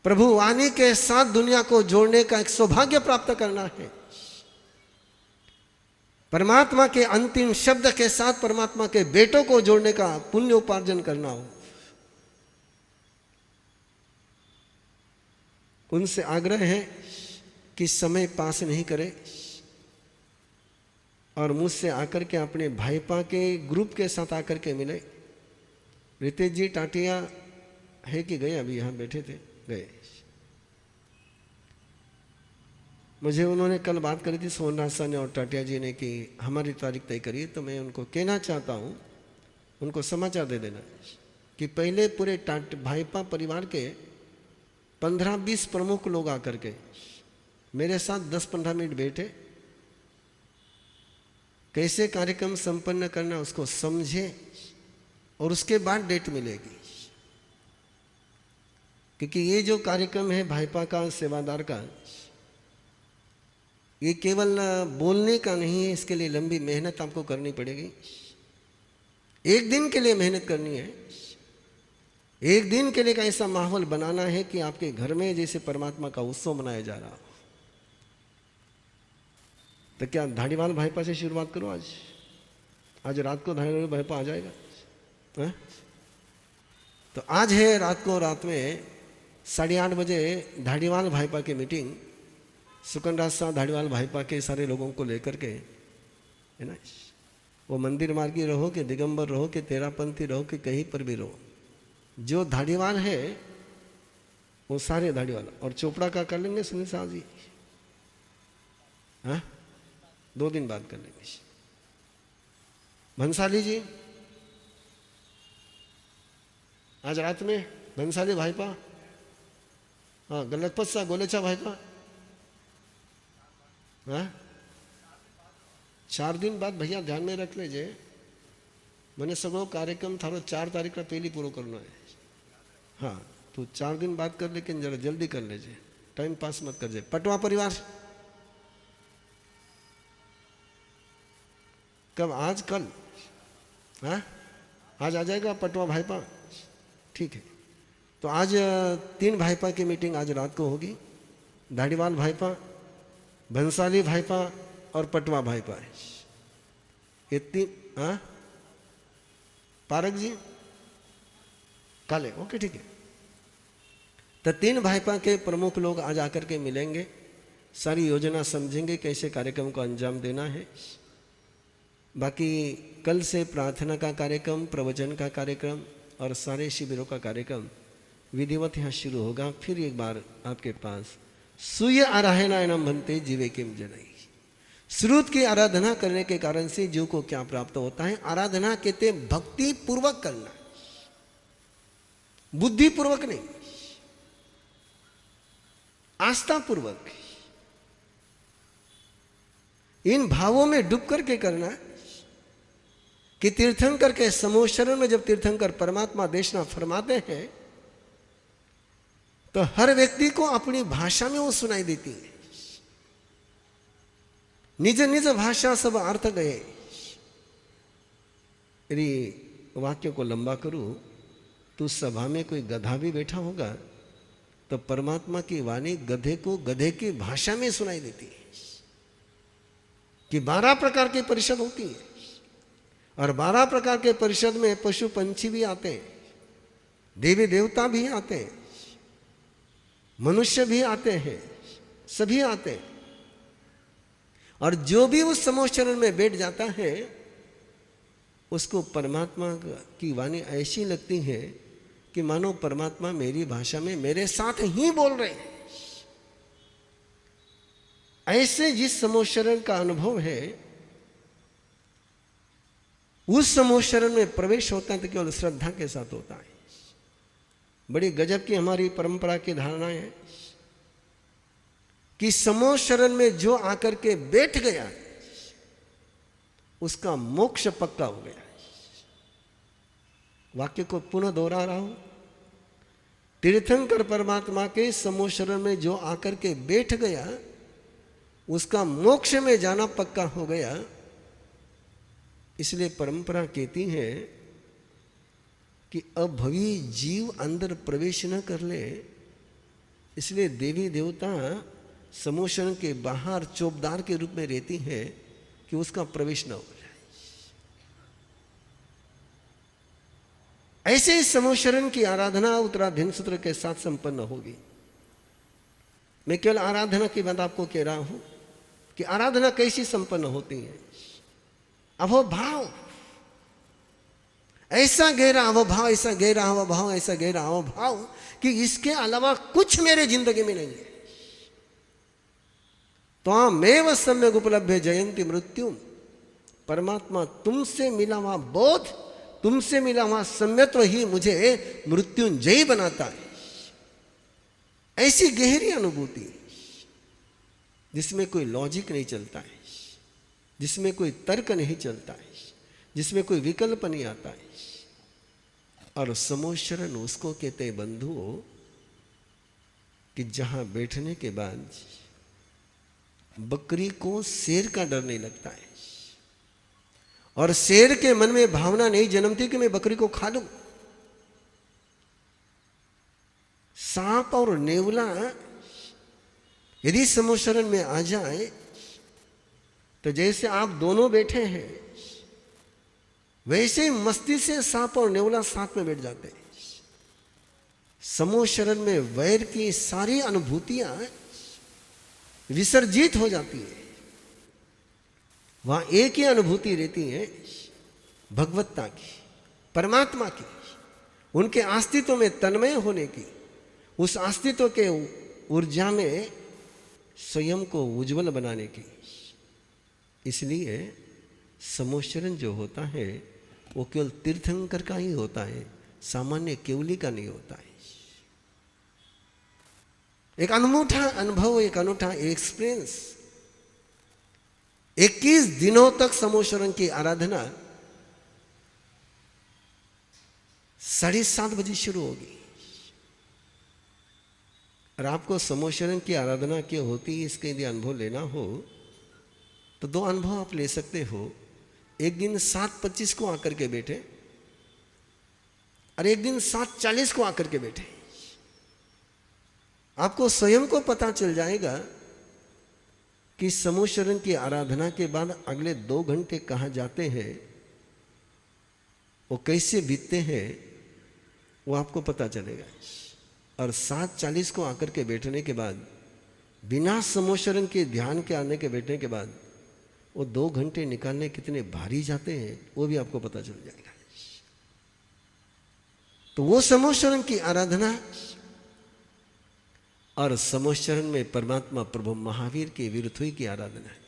प्रभु वाणी के साथ दुनिया को जोड़ने का एक सौभाग्य प्राप्त करना है, परमात्मा के अंतिम शब्द के साथ परमात्मा के बेटों को जोड़ने का पुण्य उपार्जन करना हो, उनसे आग्रह है कि समय पास नहीं करें और मुझसे आकर के अपने भाईपा के ग्रुप के साथ आकर के मिले। रितेश जी टाटिया है कि गए? अभी यहाँ बैठे थे, गए। मुझे उन्होंने कल बात करी थी सोनराज सर ने और टाटिया जी ने कि हमारी तारीख तय करी, तो मैं उनको कहना चाहता हूँ, उनको समाचार दे देना कि पहले पूरे भाईपा परिवार के 15-20 प्रमुख लोग आकर के मेरे साथ 10-15 मिनट बैठे, कैसे कार्यक्रम संपन्न करना उसको समझे और उसके बाद डेट मिलेगी। क्योंकि ये जो कार्यक्रम है भाईपा का, सेवादार का, ये केवल बोलने का नहीं है, इसके लिए लंबी मेहनत आपको करनी पड़ेगी। एक दिन के लिए मेहनत करनी है, एक दिन के लिए का ऐसा माहौल बनाना है कि आपके घर में जैसे परमात्मा का उत्सव मनाया जा रहा हो। तो क्या धाड़ीवाल भाईपा से शुरुआत करो? आज रात को धाड़ीवाल भाईपा आ जाएगा, है? तो आज है रात में 8:30 बजे धाड़ीवाल भाईपा की मीटिंग, सुकनराज साहब धाड़ीवाल भाईपा के सारे लोगों को लेकर के, है ना। वो मंदिर मार्गी रहो कि दिगंबर रहो कि तेरापंथी रहो कि कहीं पर भी रहो, जो धाड़ीवाल है वो सारे धाड़ीवाल। और चोपड़ा का कर लेंगे सुनील साहब जी, हाँ 2 दिन बाद कर लेंगे। भंसाली जी आज रात में, भंसाली भाईपा, हाँ गलतपत सा गोलेचा भाईपा, हाँ 4 दिन बाद भैया ध्यान में रख लीजिए। मैंने सगळो कार्यक्रम थारो 4 तारीख पहली पूरा करना है। हाँ तो 4 दिन बाद कर, लेकिन जरा जल्दी कर लीजिए, टाइम पास मत कर जाए। पटवा परिवार कब? आज कल, हाँ आज आ जाएगा पटवा भाईपा, ठीक है। तो आज 3 भाईपा की मीटिंग आज रात को होगी। धाड़ीवाल भाईपा, भंसाली भाईपा और पटवा भाईपा, ये 3। हाँ पारक जी काले, ओके ठीक है। तो 3 भाईपा के प्रमुख लोग आज आकर के मिलेंगे, सारी योजना समझेंगे कैसे कार्यक्रम को अंजाम देना है। बाकी कल से प्रार्थना का कार्यक्रम, प्रवचन का कार्यक्रम और सारे शिविरों का कार्यक्रम विधिवत यहाँ शुरू होगा। फिर एक बार आपके पास सूर्य आराधनायनम बनते जीवे किम जनई। श्रुत की आराधना करने के कारण से जीव को क्या प्राप्त होता है? आराधना कहते भक्ति पूर्वक करना, बुद्धि पूर्वक नहीं, आस्था पूर्वक, इन भावों में डूब करके करना कि तीर्थंकर के समूह शरण में जब तीर्थंकर परमात्मा देशना फरमाते हैं तो हर व्यक्ति को अपनी भाषा में वो सुनाई देती है। निज निज भाषा सब अर्थ गए। यदि वाक्य को लंबा करूं तो सभा में कोई गधा भी बैठा होगा तो परमात्मा की वाणी गधे को गधे की भाषा में सुनाई देती है कि 12 प्रकार की परिषद होती है और 12 प्रकार के परिषद में पशु पंछी भी आते हैं, देवी देवता भी आते हैं, मनुष्य भी आते हैं, सभी आते हैं। और जो भी उस समोचरण में बैठ जाता है उसको परमात्मा की वाणी ऐसी लगती है कि मानो परमात्मा मेरी भाषा में मेरे साथ ही बोल रहे हैं। ऐसे जिस समोचरण का अनुभव है उस समोचरण में प्रवेश होता है तो केवल श्रद्धा के साथ होता है। बड़ी गजब की हमारी परंपरा की धारणा है कि समूह शरण में जो आकर के बैठ गया उसका मोक्ष पक्का हो गया। वाक्य को पुनः दोहरा रहा हूं, तीर्थंकर परमात्मा के समूह शरण में जो आकर के बैठ गया उसका मोक्ष में जाना पक्का हो गया। इसलिए परंपरा कहती है कि अभवी जीव अंदर प्रवेश न कर ले, इसलिए देवी देवता समोषण के बाहर चौबदार के रूप में रहती है कि उसका प्रवेश न हो जाए। ऐसे ही समोशरण की आराधना उत्तराधीन सूत्र के साथ संपन्न होगी। मैं केवल आराधना की बात आपको कह रहा हूं कि आराधना कैसी संपन्न होती है। अवभाव, ऐसा गहरा अवभाव, ऐसा गहरा अवभाव, ऐसा गहरा अवभाव कि इसके अलावा कुछ मेरे जिंदगी में नहीं है। त्वामेव सम्यक उपलब्ध जयंती मृत्यु। परमात्मा तुमसे मिला हुआ बोध, तुमसे मिला हुआ सम्यत्व ही मुझे मृत्युंजयी बनाता है। ऐसी गहरी अनुभूति जिसमें कोई लॉजिक नहीं चलता है, जिसमें कोई तर्क नहीं चलता है, जिसमें कोई विकल्प नहीं आता है। और समोशरण उसको कहते बंधुओं कि जहां बैठने के बाद बकरी को शेर का डर नहीं लगता है और शेर के मन में भावना नहीं जन्मती कि मैं बकरी को खा लूं। सांप और नेवला यदि समोशरण में आ जाए तो जैसे आप दोनों बैठे हैं वैसे मस्ती से सांप और नेवला साथ में बैठ जाते हैं। समोशरण में वैर की सारी अनुभूतियां विसर्जित हो जाती है। वहां एक ही अनुभूति रहती है भगवत्ता की, परमात्मा की, उनके अस्तित्व में तन्मय होने की, उस अस्तित्व के ऊर्जा में स्वयं को उज्जवल बनाने की। इसलिए समोशरण जो होता है वो केवल तीर्थंकर का ही होता है, सामान्य केवली का नहीं होता है। एक अनूठा अनुभव, एक अनूठा एक्सपीरियंस। 21 दिनों तक समोशरण की आराधना 7:30 बजे शुरू होगी और आपको समोशरण की आराधना क्यों होती है इसके यदि अनुभव लेना हो तो 2 अनुभव आप ले सकते हो। एक दिन 7:25 को आकर के बैठे और एक दिन 7:40 को आकर के बैठे। आपको स्वयं को पता चल जाएगा कि समोशरण की आराधना के बाद अगले 2 घंटे कहाँ जाते हैं, वो कैसे बीतते हैं, वो आपको पता चलेगा। और 7:40 को आकर के बैठने के बाद बिना समोशरण के ध्यान के आने के बैठने के बाद वो 2 घंटे निकालने कितने भारी जाते हैं वो भी आपको पता चल जाएगा। तो वो समोशरण की आराधना और समोशरण में परमात्मा प्रभु महावीर की विरुद्धि की आराधना है।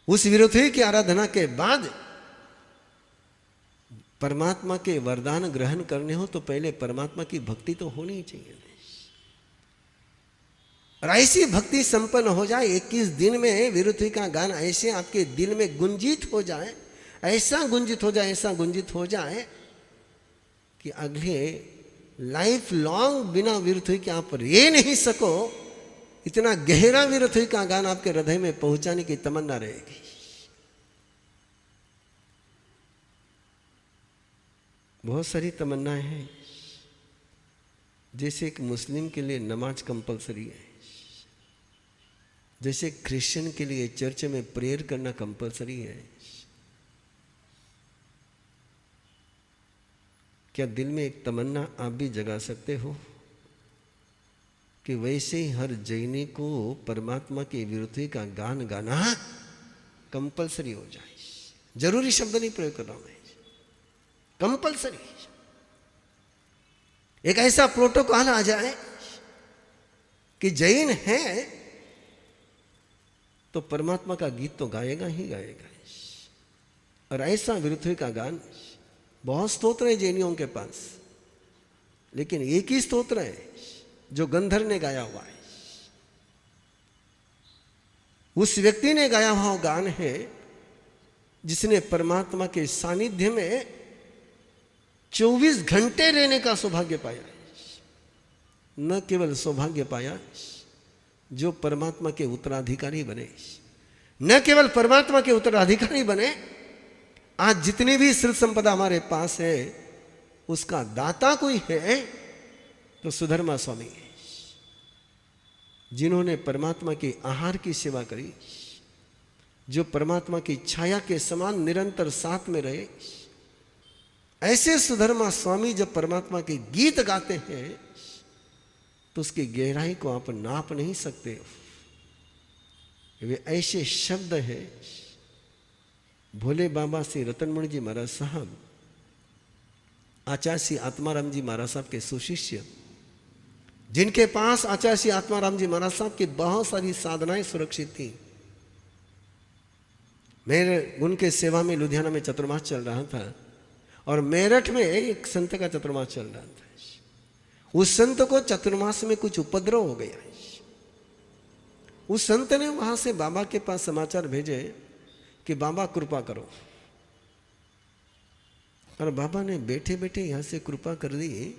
उस विरुद्धि की आराधना के बाद परमात्मा के वरदान ग्रहण करने हो तो पहले परमात्मा की भक्ति तो होनी ही चाहिए। और ऐसी भक्ति संपन्न हो जाए 21 दिन में विरुद्धि का गान ऐसे आपके दिल में गुंजित हो जाए, ऐसा गुंजित हो जाए, ऐसा गुंजित हो जाए कि अगले लाइफ लॉन्ग बिना विरुद्धि के आप रह नहीं सको। इतना गहरा विरुद्धि का गान आपके हृदय में पहुंचाने की तमन्ना रहेगी। बहुत सारी तमन्नाएं हैं। जैसे एक मुस्लिम के लिए नमाज कंपलसरी है, जैसे क्रिश्चियन के लिए चर्च में प्रेयर करना कंपलसरी है। क्या दिल में एक तमन्ना आप भी जगा सकते हो कि वैसे ही हर जैनी को परमात्मा की विरुद्धि का गान गाना कंपलसरी हो जाए? जरूरी शब्द नहीं प्रयोग कर रहा हूं मैं, कंपलसरी। एक ऐसा प्रोटोकॉल आ जाए कि जैन है तो परमात्मा का गीत तो गाएगा ही गाएगा। और ऐसा विरुद्धि का गान, बहुत स्तोत्र है जैनियों के पास, लेकिन एक ही स्तोत्र है जो गंधर्व ने गाया हुआ है। उस व्यक्ति ने गाया हुआ गान है जिसने परमात्मा के सानिध्य में 24 घंटे रहने का सौभाग्य पाया। न केवल सौभाग्य पाया, जो परमात्मा के उत्तराधिकारी बने। न केवल परमात्मा के उत्तराधिकारी बने, आज जितनी भी श्री संपदा हमारे पास है उसका दाता कोई है तो सुधर्मा स्वामी है, जिन्होंने परमात्मा के आहार की सेवा करी, जो परमात्मा की छाया के समान निरंतर साथ में रहे। ऐसे सुधर्मा स्वामी जब परमात्मा के गीत गाते हैं तो उसकी गहराई को आप नाप नहीं सकते। वे ऐसे शब्द हैं। भोले बाबा श्री रतनमणि जी महाराज साहब, आचार्य श्री आत्माराम जी महाराज साहब के सुशिष्य, जिनके पास आचार्य श्री आत्माराम जी महाराज साहब की बहुत सारी साधनाएं सुरक्षित थी। मेरे उनके सेवा में लुधियाना में चतुर्मास चल रहा था और मेरठ में एक संत का चतुर्मास चल रहा था। उस संत को चतुर्मास में कुछ उपद्रव हो गया। उस संत ने वहां से बाबा के पास समाचार भेजे कि बाबा कृपा करो। और बाबा ने बैठे बैठे यहां से कृपा कर दी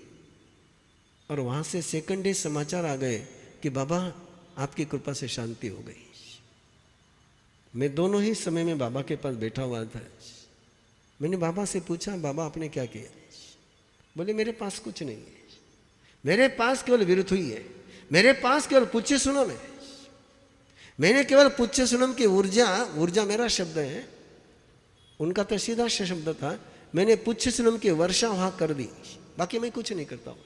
और वहां से सेकंड डे समाचार आ गए कि बाबा आपकी कृपा से शांति हो गई। मैं दोनों ही समय में बाबा के पास बैठा हुआ था। मैंने बाबा से पूछा, बाबा आपने क्या किया? बोले मेरे पास कुछ नहीं है, मेरे पास केवल विरुद्धि है, मेरे पास केवल पुच्छ सुनम है। मैंने केवल पुच्छ सुनम की ऊर्जा मेरा शब्द है, उनका तो सीधा शब्द था। मैंने पुच्छ सुनम की वर्षा वहां कर दी, बाकी मैं कुछ नहीं करता हूं।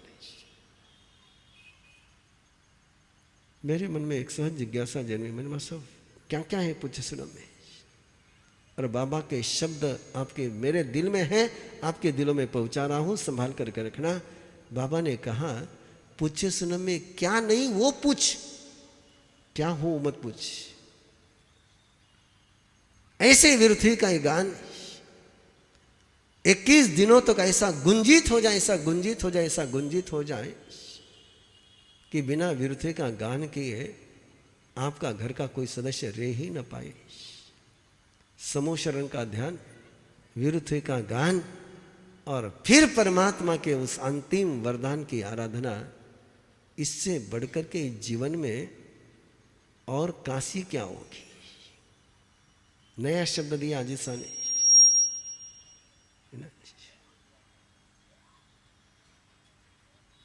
मेरे मन में एक सहज जिज्ञासा जन्मी, मैंने कहा सब क्या क्या है पुच्छ सुनम में? और बाबा के शब्द आपके मेरे दिल में है, आपके दिलों में पहुंचा रहा हूं, संभाल करके रखना। बाबा ने कहा पुच्छ सुनम में क्या नहीं वो पूछ, क्या हो मत पूछ। ऐसे विरुद्धि का ये गान 21 दिनों तक ऐसा गुंजित हो जाए, ऐसा गुंजित हो जाए, ऐसा गुंजित हो जाए कि बिना विरुद्धि का गान किए आपका घर का कोई सदस्य रह ही न पाए। समूह शरण का ध्यान, विरुद्धि का गान और फिर परमात्मा के उस अंतिम वरदान की आराधना, इससे बढ़कर के जीवन में और काशी क्या होगी। नया शब्द दिया आजिसा ने,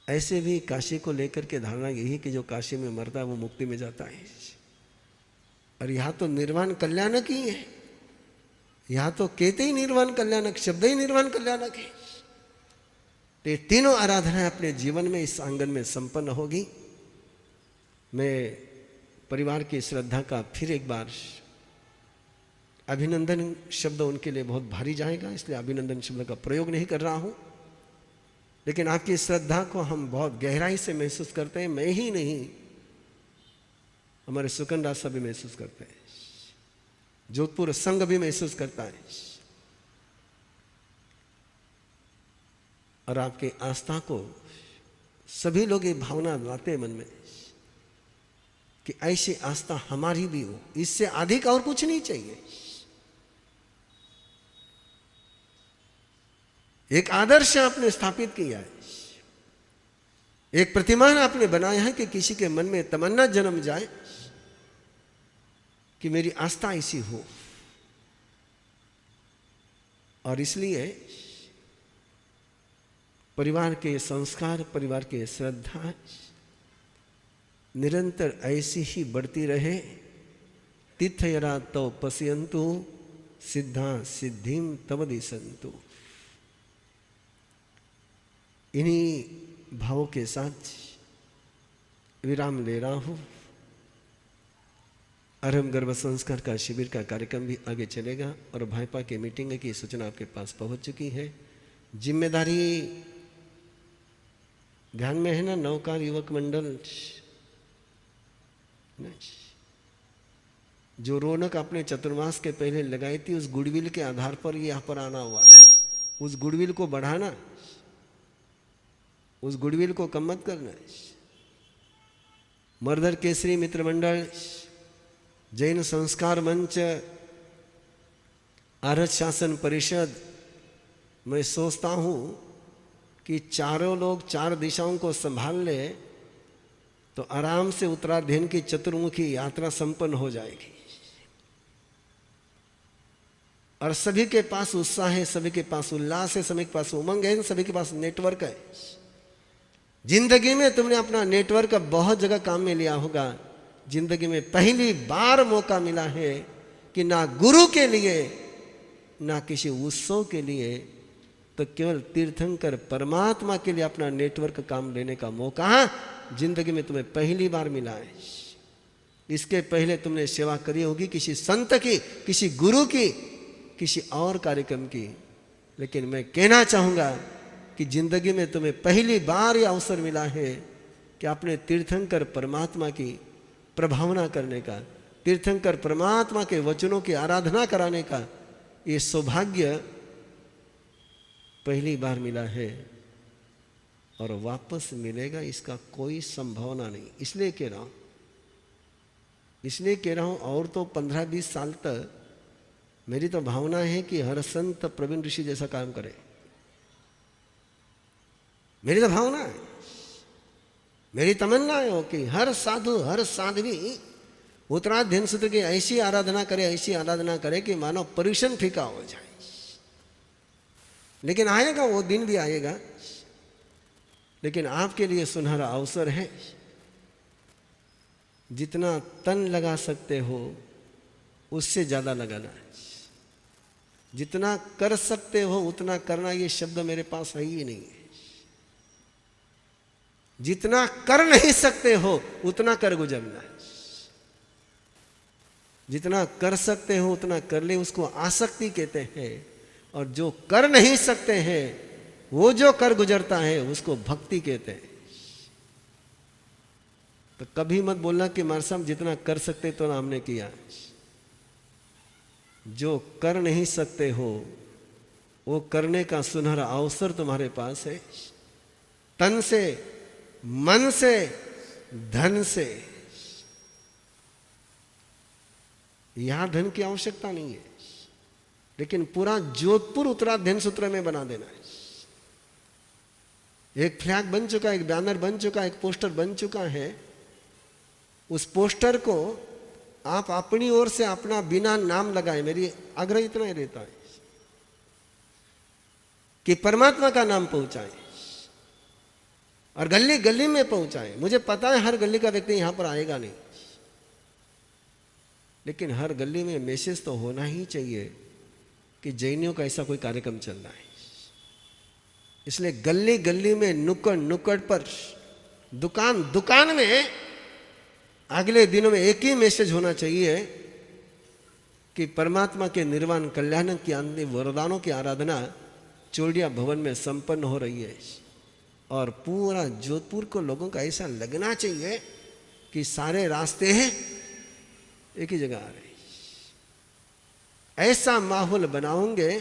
ऐसे भी काशी को लेकर के धारणा यही कि जो काशी में मरता है वो मुक्ति में जाता है। और यहां तो निर्वाण कल्याणक ही है, यहां तो कहते ही निर्वाण कल्याणक, शब्द ही निर्वाण कल्याणक है। तो ये तीनों आराधनाएं अपने जीवन में इस आंगन में संपन्न होगी। मैं परिवार की श्रद्धा का फिर एक बार, अभिनंदन शब्द उनके लिए बहुत भारी जाएगा, इसलिए अभिनंदन शब्द का प्रयोग नहीं कर रहा हूं। लेकिन आपकी श्रद्धा को हम बहुत गहराई से महसूस करते हैं। मैं ही नहीं, हमारे सुकन साहब भी महसूस करते हैं, जोधपुर संघ भी महसूस करता है। और आपके आस्था को सभी लोग ये भावना लाते हैं मन में कि ऐसी आस्था हमारी भी हो, इससे अधिक और कुछ नहीं चाहिए। एक आदर्श आपने स्थापित किया है, एक प्रतिमान आपने बनाया है कि किसी के मन में तमन्ना जन्म जाए कि मेरी आस्था ऐसी हो। और इसलिए परिवार के संस्कार, परिवार के श्रद्धा निरंतर ऐसी ही बढ़ती रहे। तीर्थयरा तो पश्यन्तु सिद्धा सिद्धिम तव दिशन्तु। इन्हीं भावों के साथ विराम ले रहा हूं। आरंभ गर्भ संस्कार का शिविर का कार्यक्रम भी आगे चलेगा और भाजपा के मीटिंग की सूचना आपके पास पहुंच चुकी है। जिम्मेदारी ध्यान में है ना? नवकार युवक मंडल जो रौनक आपने चतुर्मास के पहले लगाई थी, उस गुडविल के आधार पर यहाँ पर आना हुआ है। उस गुडविल को बढ़ाना, उस गुडविल को कम मत करना। मर्दर केसरी मित्र मंडल, जैन संस्कार मंच, आरत शासन परिषद, मैं सोचता हूं कि चारों लोग चार दिशाओं को संभाल ले तो आराम से उत्तराधीन की चतुर्मुखी यात्रा संपन्न हो जाएगी। और सभी के पास उत्साह है, सभी के पास उल्लास है, सभी के पास उमंग है, सभी के पास नेटवर्क है। जिंदगी में तुमने अपना नेटवर्क बहुत जगह काम में लिया होगा। जिंदगी में पहली बार मौका मिला है कि ना गुरु के लिए ना किसी उत्सव के लिए, तो केवल तीर्थंकर परमात्मा के लिए अपना नेटवर्क काम लेने का मौका जिंदगी में तुम्हें पहली बार मिला है। इसके पहले तुमने सेवा करी होगी किसी संत की, किसी गुरु की, किसी और कार्यक्रम की। लेकिन मैं कहना चाहूंगा कि जिंदगी में तुम्हें पहली बार यह अवसर मिला है कि अपने तीर्थंकर परमात्मा की प्रभावना करने का, तीर्थंकर परमात्मा के वचनों की आराधना कराने का ये सौभाग्य पहली बार मिला है और वापस मिलेगा इसका कोई संभावना नहीं। इसलिए कह रहा हूं और तो 15-20 साल तक मेरी तो भावना है कि हर संत प्रवीण ऋषि जैसा काम करे। मेरी तो भावना है, मेरी तमन्ना है हो कि हर साधु, हर साध्वी उत्तराधीन सूत्र की ऐसी आराधना करे, ऐसी आराधना करे कि मानो परिश्रम फीका हो जाए। लेकिन आएगा, वो दिन भी आएगा। लेकिन आपके लिए सुनहरा अवसर है। जितना तन लगा सकते हो उससे ज्यादा लगाना है। जितना कर सकते हो उतना करना, ये शब्द मेरे पास है ही नहीं है। जितना कर नहीं सकते हो उतना कर गुजरना है। जितना कर सकते हो उतना कर ले, उसको आसक्ति कहते हैं। और जो कर नहीं सकते हैं, वो जो कर गुजरता है उसको भक्ति कहते हैं। तो कभी मत बोलना कि मार साहब जितना कर सकते तो हमने किया। जो कर नहीं सकते हो वो करने का सुनहरा अवसर तुम्हारे पास है। तन से, मन से, धन से। यहां धन की आवश्यकता नहीं है, लेकिन पूरा जोधपुर उत्तराधीन सूत्र में बना देना है। एक फ्लैग बन चुका, एक बैनर बन चुका, एक पोस्टर बन चुका है। उस पोस्टर को आप अपनी ओर से अपना बिना नाम लगाए, मेरी आग्रह इतना ही रहता है कि परमात्मा का नाम पहुंचाएं और गली गली में पहुंचाएं। मुझे पता है हर गली का व्यक्ति यहां पर आएगा नहीं, लेकिन हर गली में मैसेज तो होना ही चाहिए कि जैनियों का ऐसा कोई कार्यक्रम चल रहा है। इसलिए गली गली में, नुक्कड़ नुक्कड़ पर, दुकान दुकान में अगले दिनों में एक ही मैसेज होना चाहिए कि परमात्मा के निर्वाण कल्याण की वरदानों की आराधना चोड़िया भवन में संपन्न हो रही है। और पूरा जोधपुर को लोगों का ऐसा लगना चाहिए कि सारे रास्ते हैं एक ही जगह आ रहे। ऐसा माहौल बनाओगे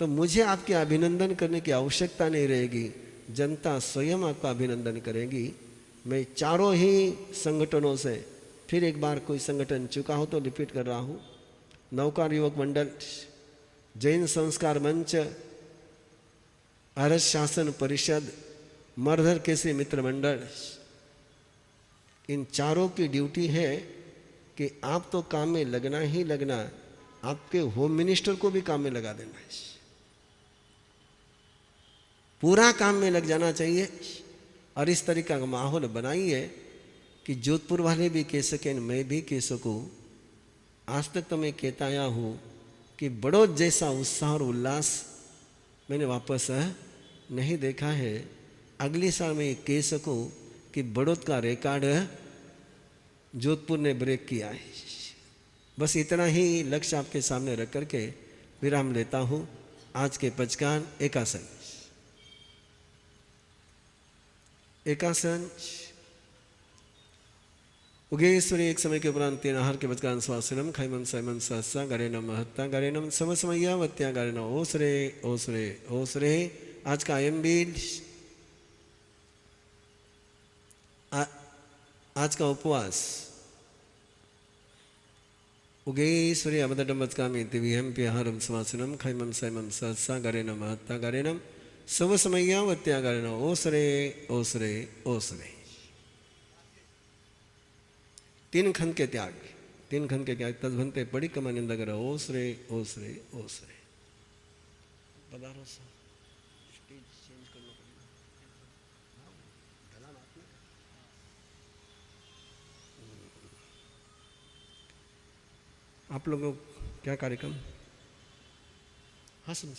तो मुझे आपके अभिनंदन करने की आवश्यकता नहीं रहेगी, जनता स्वयं आपका अभिनंदन करेगी। मैं चारों ही संगठनों से फिर एक बार कोई संगठन चुका हो तो रिपीट कर रहा हूँ। नौकार युवक मंडल, जैन संस्कार मंच, आर्ष शासन परिषद, मरधर केसरी मित्र मंडल, इन चारों की ड्यूटी है कि आप तो काम में लगना ही लगना, आपके होम मिनिस्टर को भी काम में लगा देना है, पूरा काम में लग जाना चाहिए। और इस तरीका का माहौल बनाइए कि जोधपुर वाले भी कह सकें, मैं भी कह सकूं। आज तक तो मैं कहता आया हूँ कि बड़ौद जैसा उत्साह और उल्लास मैंने वापस नहीं देखा है। अगले साल मैं ये कह सकूं कि बड़ौद का रिकॉर्ड जोधपुर ने ब्रेक किया है। बस इतना ही लक्ष्य आपके सामने रख करके विराम लेता हूँ। आज के पचकान एकासन, एकासन उगेश्वरी एक समय के उपरांत तीन आहार के बचकान स्वासनम खैमन सैमन सहसा गरेनम महत्ता गरेनम समसमया वत्या गरेनम ओसरे ओसरे ओसरे। आज का एमबील, आज का उपवास उगेश्वरी अवदडम बचकामी दिव्यम प्याहारम स्वासनम खैमन सैमन सहसा गरेनम महत्ता गरेनम समसमया वत्या गरेनम ओसरे ओसरे ओसरे। तीन खंड के त्याग, तीन खंड के त्याग तजभंते पड़ी कमानिंदा करा ओसरे ओसरे ओसरे। पधारो सा, स्टेज चेंज करना पड़ेगा। आप लोगों क्या कार्यक्रम? हाँ समझ